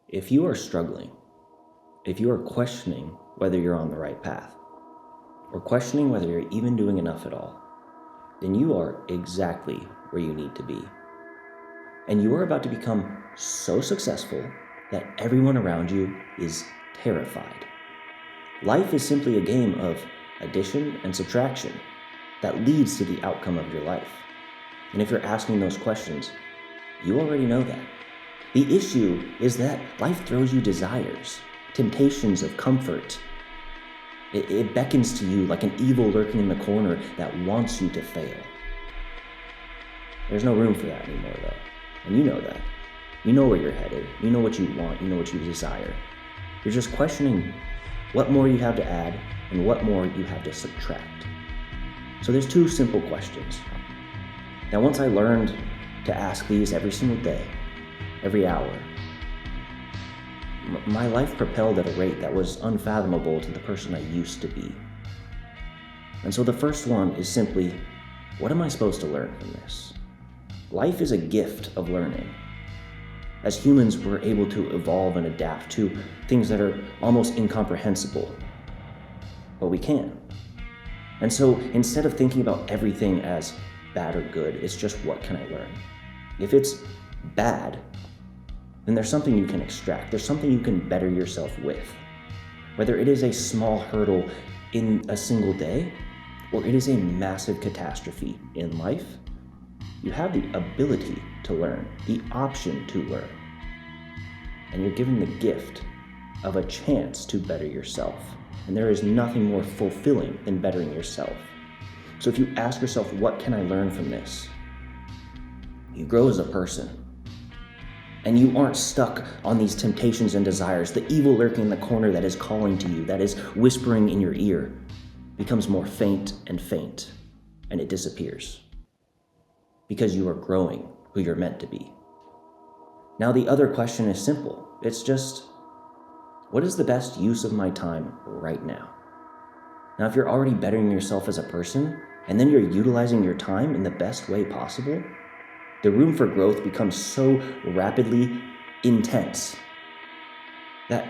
If you are struggling, if you are questioning whether you're on the right path, or questioning whether you're even doing enough at all, then you are exactly where you need to be. And you are about to become so successful that everyone around you is terrified. Life is simply a game of addition and subtraction that leads to the outcome of your life. And if you're asking those questions, you already know that. The issue is that life throws you desires, temptations of comfort. It beckons to you like an evil lurking in the corner that wants you to fail. There's no room for that anymore, though. And you know that. You know where you're headed. You know what you want. You know what you desire. You're just questioning what more you have to add and what more you have to subtract. So there's two simple questions. Now, once I learned to ask these every single day, every hour, my life propelled at a rate that was unfathomable to the person I used to be. And so the first one is simply, what am I supposed to learn from this? Life is a gift of learning. As humans, we're able to evolve and adapt to things that are almost incomprehensible, but we can. And so instead of thinking about everything as bad or good, it's just what can I learn? If it's bad, then there's something you can extract. There's something you can better yourself with. Whether it is a small hurdle in a single day, or it is a massive catastrophe in life, you have the ability to learn, the option to learn. And you're given the gift of a chance to better yourself. And there is nothing more fulfilling than bettering yourself. So if you ask yourself, what can I learn from this? You grow as a person. And you aren't stuck on these temptations and desires. The evil lurking in the corner that is calling to you, that is whispering in your ear, becomes more faint, and it disappears. Because you are growing who you're meant to be. Now the other question is simple. It's just, what is the best use of my time right now? Now if you're already bettering yourself as a person, and then you're utilizing your time in the best way possible, the room for growth becomes so rapidly intense that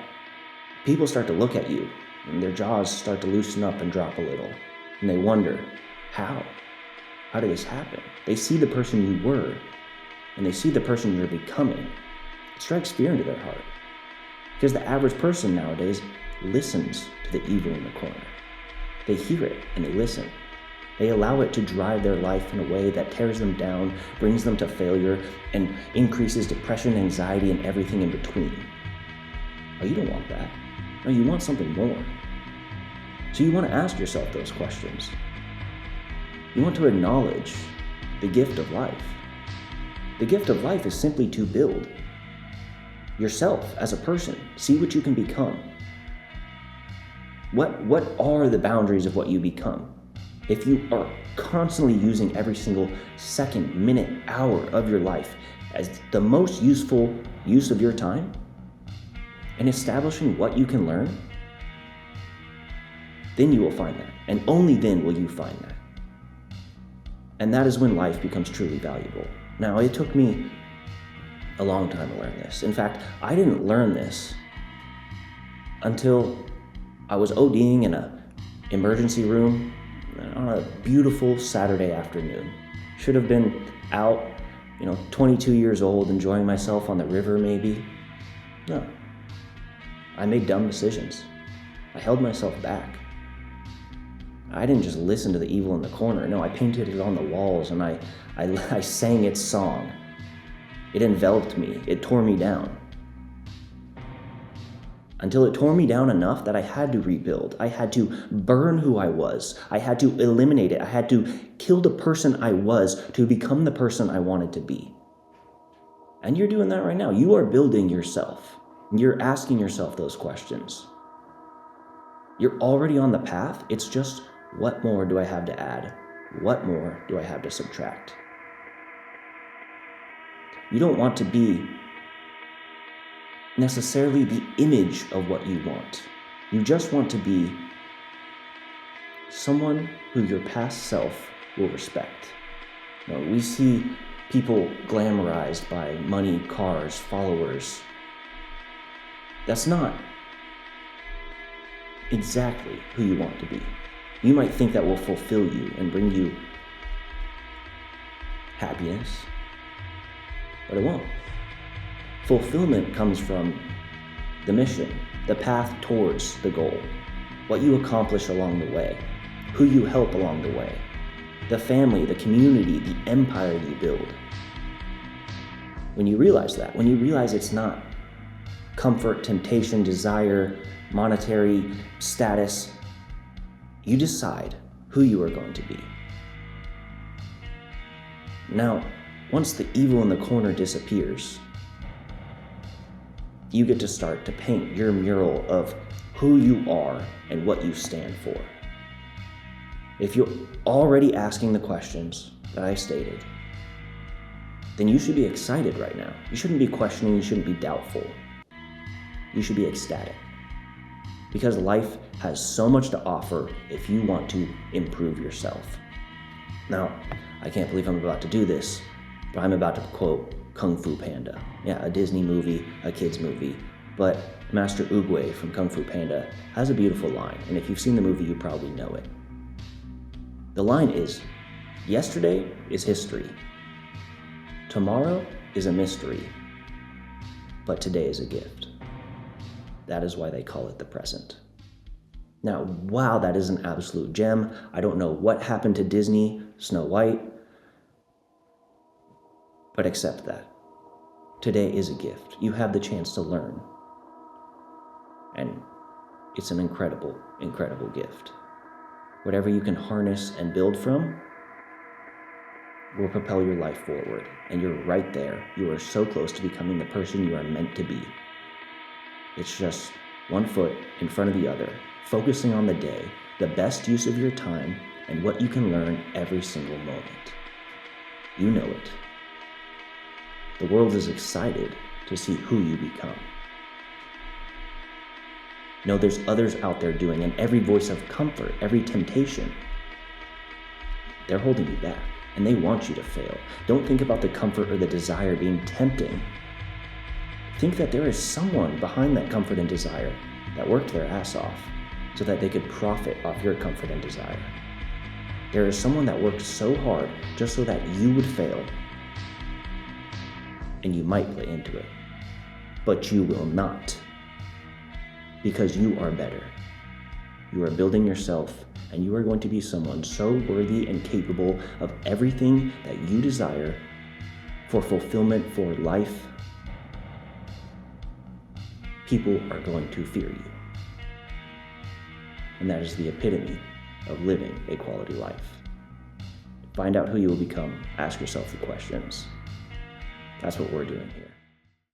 people start to look at you and their jaws start to loosen up and drop a little. And they wonder, how? How did this happen? They see the person you were and they see the person you're becoming. It strikes fear into their heart because the average person nowadays listens to the evil in the corner. They hear it and they listen. They allow it to drive their life in a way that tears them down, brings them to failure, and increases depression, anxiety, and everything in between. Oh, you don't want that. No, you want something more. So you want to ask yourself those questions. You want to acknowledge the gift of life. The gift of life is simply to build yourself as a person. See what you can become. What are the boundaries of what you become? If you are constantly using every single second, minute, hour of your life as the most useful use of your time and establishing what you can learn, then you will find that. And only then will you find that. And that is when life becomes truly valuable. Now, it took me a long time to learn this. In fact, I didn't learn this until I was ODing in an emergency room on a beautiful Saturday afternoon. Should have been out, 22 years old, enjoying myself on the river maybe. No. I made dumb decisions. I held myself back. I didn't just listen to the evil in the corner. No, I painted it on the walls and I sang its song. It enveloped me. It tore me down. Until it tore me down enough that I had to rebuild. I had to burn who I was. I had to eliminate it. I had to kill the person I was to become the person I wanted to be. And you're doing that right now. You are building yourself. You're asking yourself those questions. You're already on the path. It's just, what more do I have to add? What more do I have to subtract? You don't want to be necessarily the image of what you want. You just want to be someone who your past self will respect. We see people glamorized by money, cars, followers. That's not exactly who you want to be. You might think that will fulfill you and bring you happiness, but it won't. Fulfillment comes from the mission, the path towards the goal, what you accomplish along the way, who you help along the way, the family, the community, the empire you build. When you realize that, when you realize it's not comfort, temptation, desire, monetary status, you decide who you are going to be. Now, once the evil in the corner disappears, you get to start to paint your mural of who you are and what you stand for. If you're already asking the questions that I stated, then you should be excited right now. You shouldn't be questioning, you shouldn't be doubtful. You should be ecstatic. Because life has so much to offer if you want to improve yourself. Now, I can't believe I'm about to do this, but I'm about to quote Kung Fu Panda. Yeah, a Disney movie, a kid's movie. But Master Oogway from Kung Fu Panda has a beautiful line, and if you've seen the movie, you probably know it. The line is, "Yesterday is history. Tomorrow is a mystery. But today is a gift." That is why they call it the present. Now, wow, that is an absolute gem. I don't know what happened to Disney, Snow White, but accept that. Today is a gift. You have the chance to learn. And it's an incredible, incredible gift. Whatever you can harness and build from will propel your life forward. And you're right there. You are so close to becoming the person you are meant to be. It's just one foot in front of the other, focusing on the day, the best use of your time, and what you can learn every single moment. You know it. The world is excited to see who you become. No, there's others out there doing, and every voice of comfort, every temptation, they're holding you back, and they want you to fail. Don't think about the comfort or the desire being tempting. Think that there is someone behind that comfort and desire that worked their ass off so that they could profit off your comfort and desire. There is someone that worked so hard just so that you would fail, and you might play into it, but you will not, because you are better. You are building yourself, and you are going to be someone so worthy and capable of everything that you desire for fulfillment, for life. People are going to fear you. And that is the epitome of living a quality life. Find out who you will become. Ask yourself the questions. That's what we're doing here.